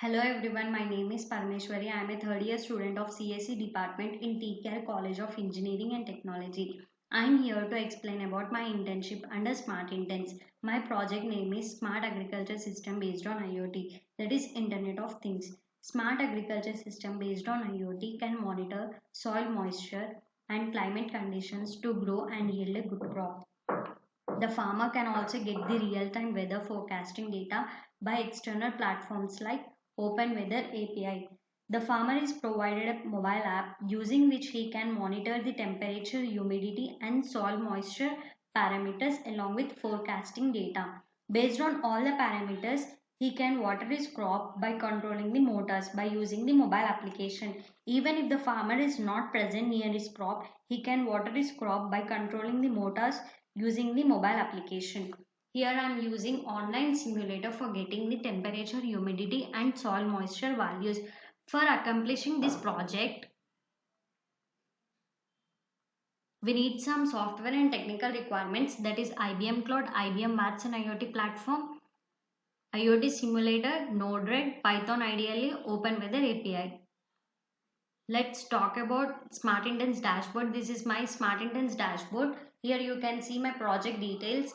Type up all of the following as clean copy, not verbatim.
Hello everyone, my name is Parmeshwari. I am a third year student of CSE department in TKR College of Engineering and Technology. I am here to explain about my internship under Smart Intents. My project name is Smart Agriculture System based on IoT, that is Internet of Things. Smart Agriculture System based on IoT can monitor soil moisture and climate conditions to grow and yield a good crop. The farmer can also get the real-time weather forecasting data by external platforms like OpenWeather API. The farmer is provided a mobile app using which he can monitor the temperature, humidity and soil moisture parameters along with forecasting data. Based on all the parameters, he can water his crop by controlling the motors by using the mobile application. Even if the farmer is not present near his crop, he can water his crop by controlling the motors using the mobile application. Here I am using online simulator for getting the temperature, humidity and soil moisture values. For accomplishing this project, we need some software and technical requirements, that is IBM Cloud, IBM Watson IoT platform, IoT simulator, Node-RED, Python ideally, OpenWeather API. Let's talk about Smart Intents dashboard. This is my Smart Intents dashboard. Here you can see my project details.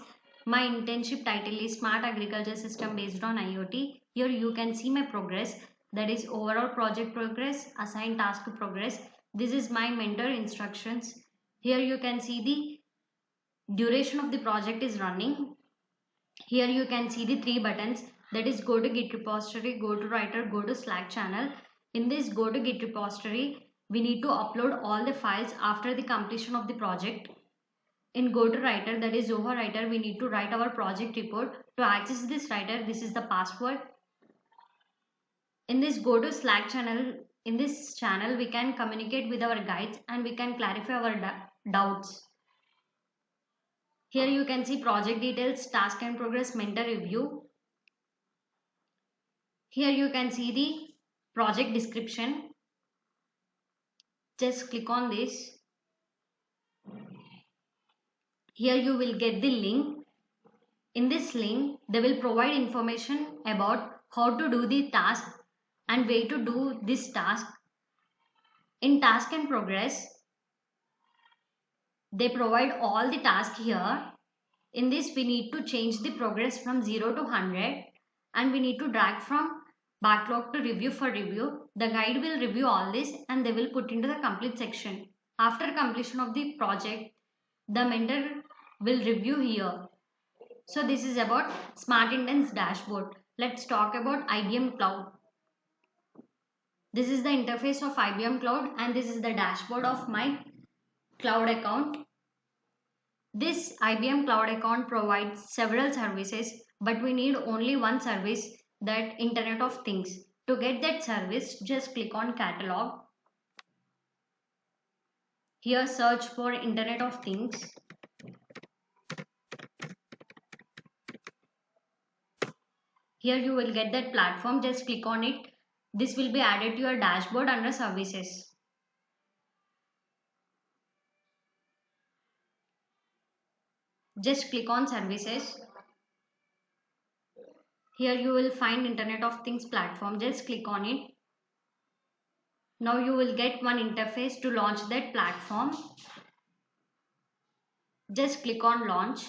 My internship title is Smart Agriculture System based on IoT. Here you can see my progress, that is overall project progress, assigned task progress. This is my mentor instructions. Here you can see the duration of the project is running. Here you can see the three buttons, that is go to Git repository, go to writer, go to Slack channel. In this go to Git repository, we need to upload all the files after the completion of the project. In go to writer, that is Zoho writer, we need to write our project report. To access this writer, this is the password. In this go to Slack channel, in this channel we can communicate with our guides and we can clarify our doubts. Here you can see project details, task and progress, mentor review. Here you can see the project description. Just click on this. Here you will get the link. In this link, they will provide information about how to do the task and way to do this task. In task and progress, they provide all the tasks here. In this, we need to change the progress from 0 to 100 and we need to drag from backlog to review for review. The guide will review all this and they will put into the complete section. After completion of the project, the mentor will review here. So this is about Smart Intents dashboard. Let's talk about IBM Cloud. This is the interface of IBM Cloud and this is the dashboard of my cloud account. This IBM Cloud account provides several services, but we need only one service, that Internet of Things. To get that service, just click on catalog. Here search for Internet of Things. Here you will get that platform, just click on it. This will be added to your dashboard under services. Just click on services. Here you will find Internet of Things platform, just click on it. Now you will get one interface to launch that platform. Just click on launch.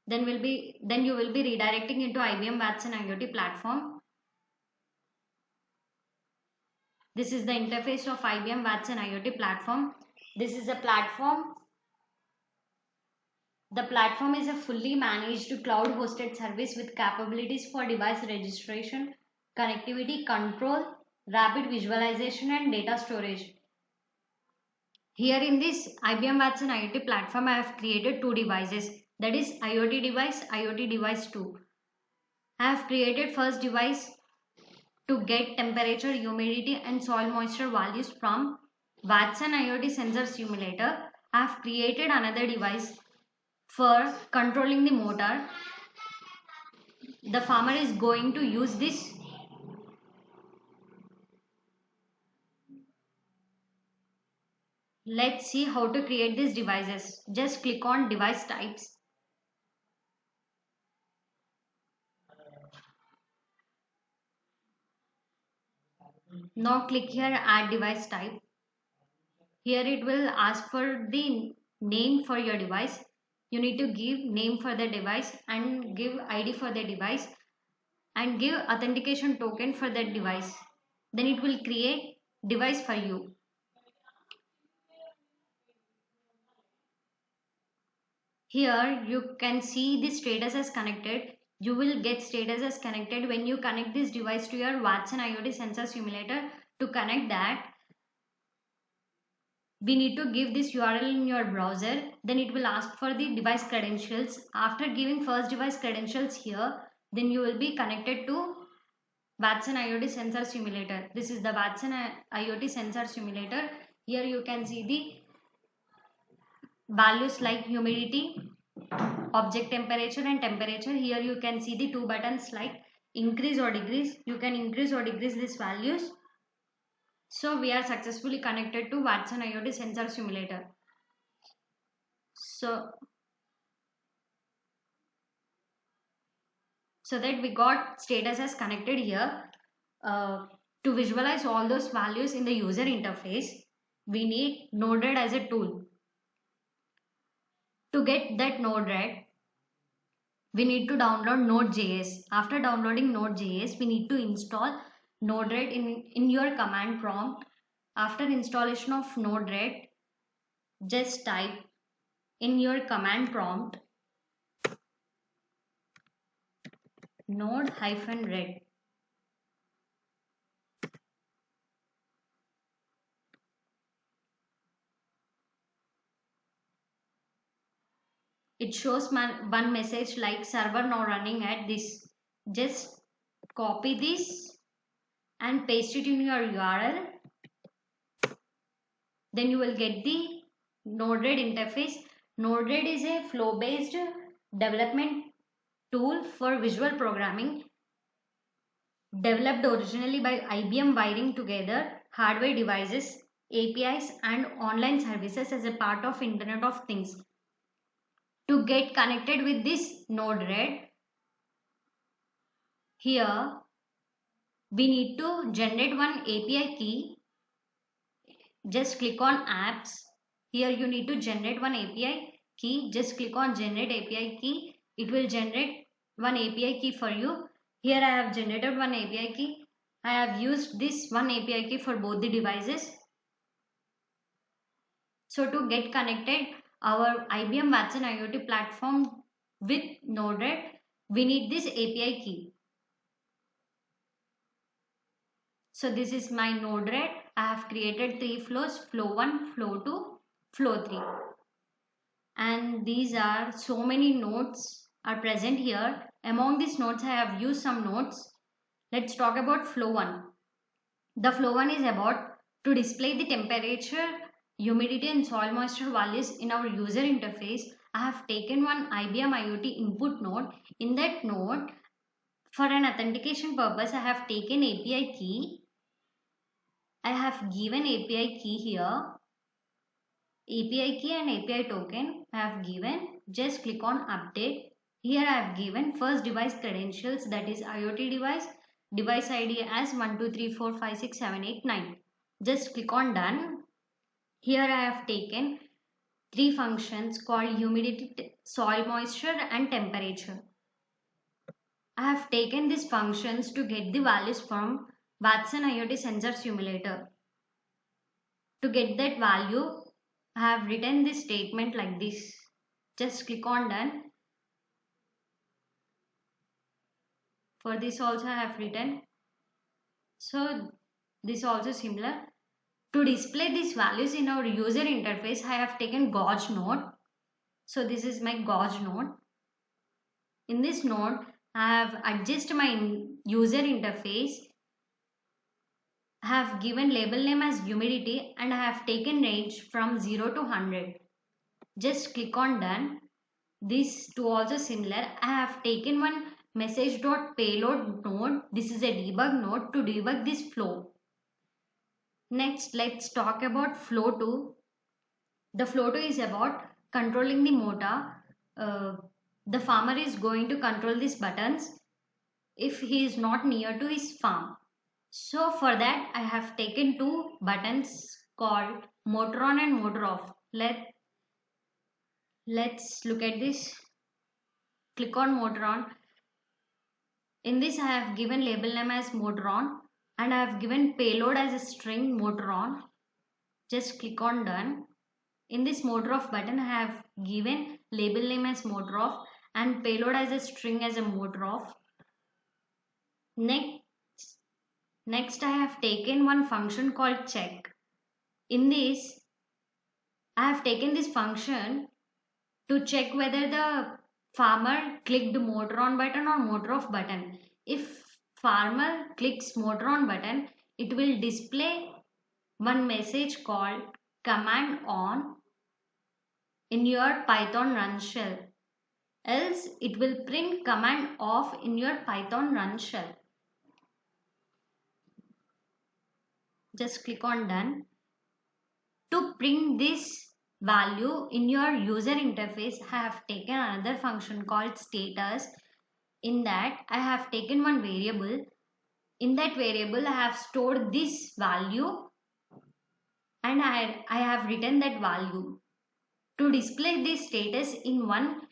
Then you will be redirecting into IBM Watson IoT platform. This is the interface of IBM Watson IoT platform. This is a platform. The platform is a fully managed cloud hosted service with capabilities for device registration, connectivity, control, rapid visualization and data storage. Here in this IBM Watson IoT platform, I have created two devices, that is IoT device 2. I have created first device to get temperature, humidity and soil moisture values from Watson IoT sensor simulator. I have created another device for controlling the motor. The farmer is going to use this. Let's see how to create these devices. Just click on device types. Now click here add device type. Here it will ask for the name for your device. You need to give name for the device and give ID for the device and give authentication token for that device. Then it will create device for you. Here you can see the status as connected. You will get status as connected when you connect this device to your Watson IoT sensor simulator. To connect that, we need to give this URL in your browser. Then it will ask for the device credentials. After giving first device credentials here, then you will be connected to Watson IoT sensor simulator. This is the Watson IoT sensor simulator. Here you can see the values like humidity, object temperature and temperature. Here you can see the two buttons like increase or decrease. You can increase or decrease these values. So we are successfully connected to Watson IoT sensor simulator. So that we got status as connected here. To visualize all those values in the user interface, we need Node-RED as a tool. To get that Node-RED, we need to download Node.js. After downloading Node.js, we need to install Node-RED in your command prompt. After installation of Node-RED, just type in your command prompt node-red. It shows one message like server now running at this. Just copy this and paste it in your URL. Then you will get the Node-RED interface. Node-RED is a flow-based development tool for visual programming, developed originally by IBM, wiring together hardware devices, APIs and online services as a part of Internet of Things. To get connected with this Node-RED, here we need to generate one API key. Just click on apps. Here you need to generate one API key. Just click on generate API key. It will generate one API key for you. Here I have generated one API key. I have used this one API key for both the devices. So to get connected our IBM Watson IoT platform with Node-RED, we need this API key. So this is my Node-RED. I have created 3 flows, flow 1, flow 2, flow 3. And these are so many nodes are present here. Among these nodes I have used some nodes. Let's talk about flow 1. The flow 1 is about to display the temperature, humidity and soil moisture values in our user interface. I have taken one IBM IoT input node. In that node, for an authentication purpose, I have taken API key. I have given API key here. API key and API token I have given. Just click on update. Here I have given first device credentials, that is IoT device, device ID as 123456789. Just click on done. Here I have taken 3 functions called humidity, soil moisture and temperature. I have taken these functions to get the values from Watson IoT sensor simulator. To get that value, I have written this statement like this. Just click on done. For this also I have written. So this also similar. To display these values in our user interface, I have taken gauge node. So this is my gauge node. In this node, I have adjusted my user interface. I have given label name as humidity and I have taken range from 0 to 100. Just click on done. These two also similar. I have taken one message.payload node. This is a debug node to debug this flow. Next, let's talk about flow 2. The flow 2 is about controlling the motor. The farmer is going to control these buttons if he is not near to his farm. So for that I have taken two buttons called motor on and motor off. Let's look at this. Click on motor on. In this I have given label name as motor on and I have given payload as a string motor on. Just click on done. In this motor off button I have given label name as motor off and payload as a string as a motor off. Next I have taken one function called check. In this I have taken this function to check whether the farmer clicked motor on button or motor off button. If farmer clicks motor on button, it will display one message called command on in your Python run shell. Else it will print command off in your Python run shell. Just click on done. To print this value in your user interface, I have taken another function called status. In that I have taken one variable. In that variable I have stored this value and I have written that value. To display this status in one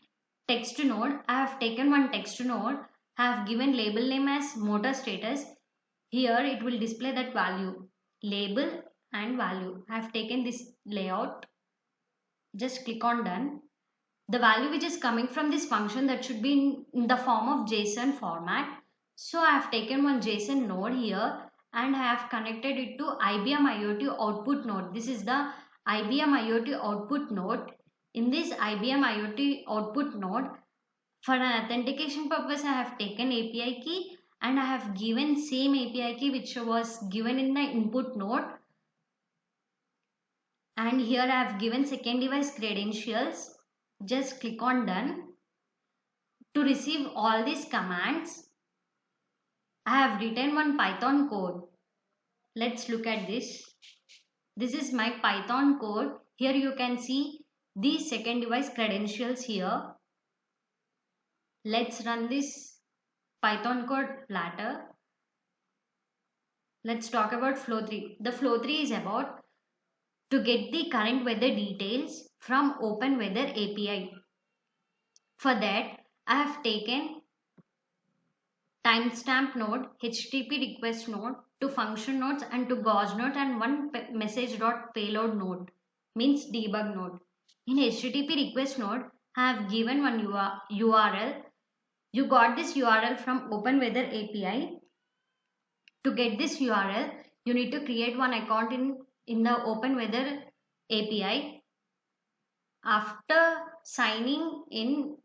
text node, I have taken one text node. I have given label name as motor status. Here it will display that value, label and value. I have taken this layout. Just click on done. The value which is coming from this function, that should be in the form of JSON format. So I have taken one JSON node here and I have connected it to IBM IoT output node. This is the IBM IoT output node. In this IBM IoT output node, for an authentication purpose, I have taken API key and I have given same API key which was given in the input node. And here I have given second device credentials. Just click on done. To receive all these commands, I have written one Python code. Let's look at this. This is my Python code. Here you can see the second device credentials here. Let's run this Python code later. Let's talk about flow 3. The flow 3 is about to get the current weather details from Open Weather API. For that, I have taken timestamp node, HTTP request node, to function nodes and to gauge node and one message.payload node, means debug node. In HTTP request node, I have given one URL. You got this URL from Open Weather API. To get this URL, you need to create one account in the Open Weather API. After signing in,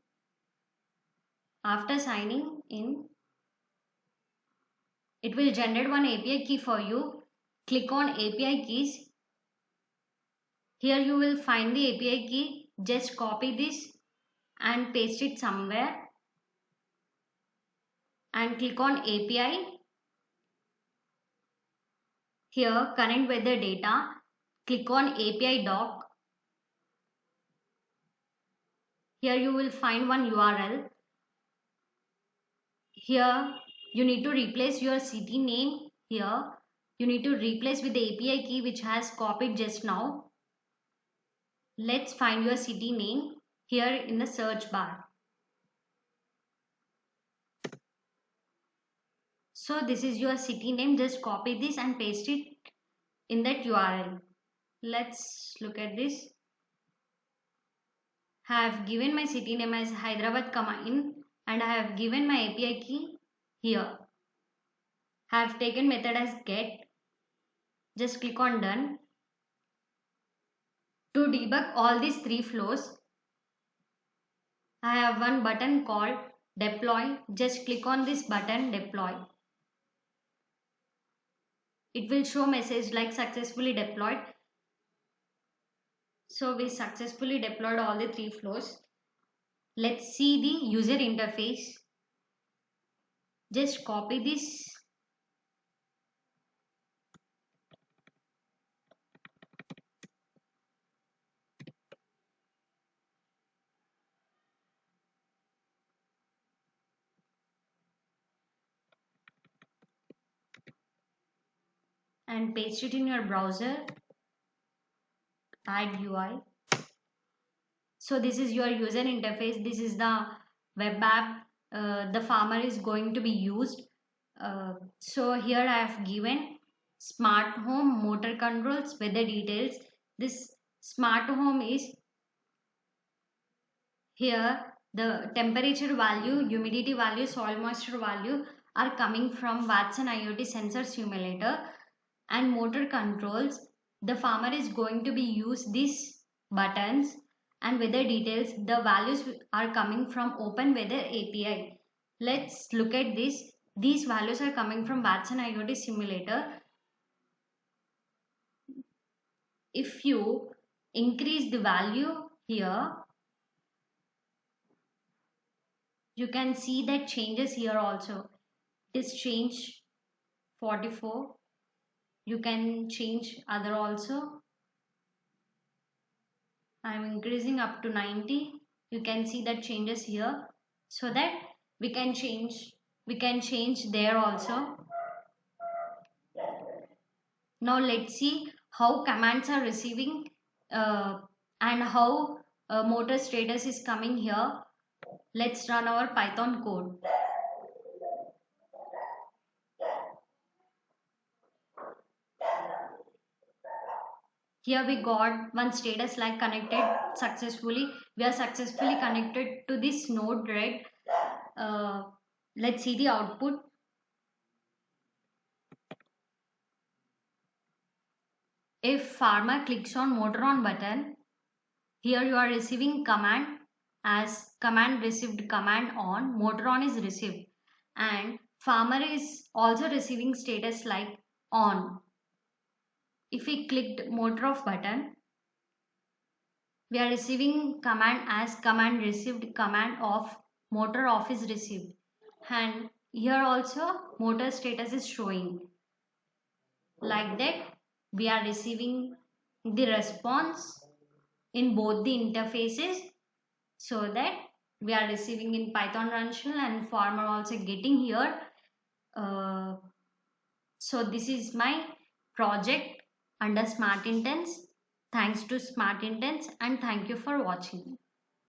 it will generate one API key for you. Click on API keys. Here you will find the API key. Just copy this and paste it somewhere. And click on API. Here current weather data. Click on API doc. Here you will find one URL. Here you need to replace your city name. Here you need to replace with the API key which has copied just now. Let's find your city name here in the search bar. So this is your city name. Just copy this and paste it in that URL. Let's look at this. I have given my city name as Hyderabad, in, and I have given my API key here. I have taken method as get. Just click on done. To debug all these three flows, I have one button called deploy. Just click on this button, deploy. It will show message like successfully deployed. So we successfully deployed all the three flows. Let's see the user interface. Just copy this. and paste it in your browser. Add UI. So this is your user interface. This is the web app the farmer is going to be used. So here I have given smart home, motor controls, weather details. This smart home is here. The temperature value, humidity value, soil moisture value are coming from Watson IoT sensor simulator. And motor controls, the farmer is going to be use these buttons. And weather details, the values are coming from Open Weather API. Let's look at this. These values are coming from Watson IoT simulator. If you increase the value here, you can see that changes here also. It is change 44. You can change other also. I am increasing up to 90. You can see that changes here, so that we can change there also. Now let's see how commands are receiving and how motor status is coming here. Let's run our Python code. Here we got one status like connected successfully. We are successfully connected to this node, right? Let's see the output. If farmer clicks on motor on button, here you are receiving command as command received, command on, motor on is received, and farmer is also receiving status like on. If we clicked motor off button, we are receiving command as command received, command off, motor off is received. And here also motor status is showing. Like that, we are receiving the response in both the interfaces, so that we are receiving in Python run shell and farmer also getting here. So this is my project under Smart Intents. Thanks to Smart Intents and thank you for watching.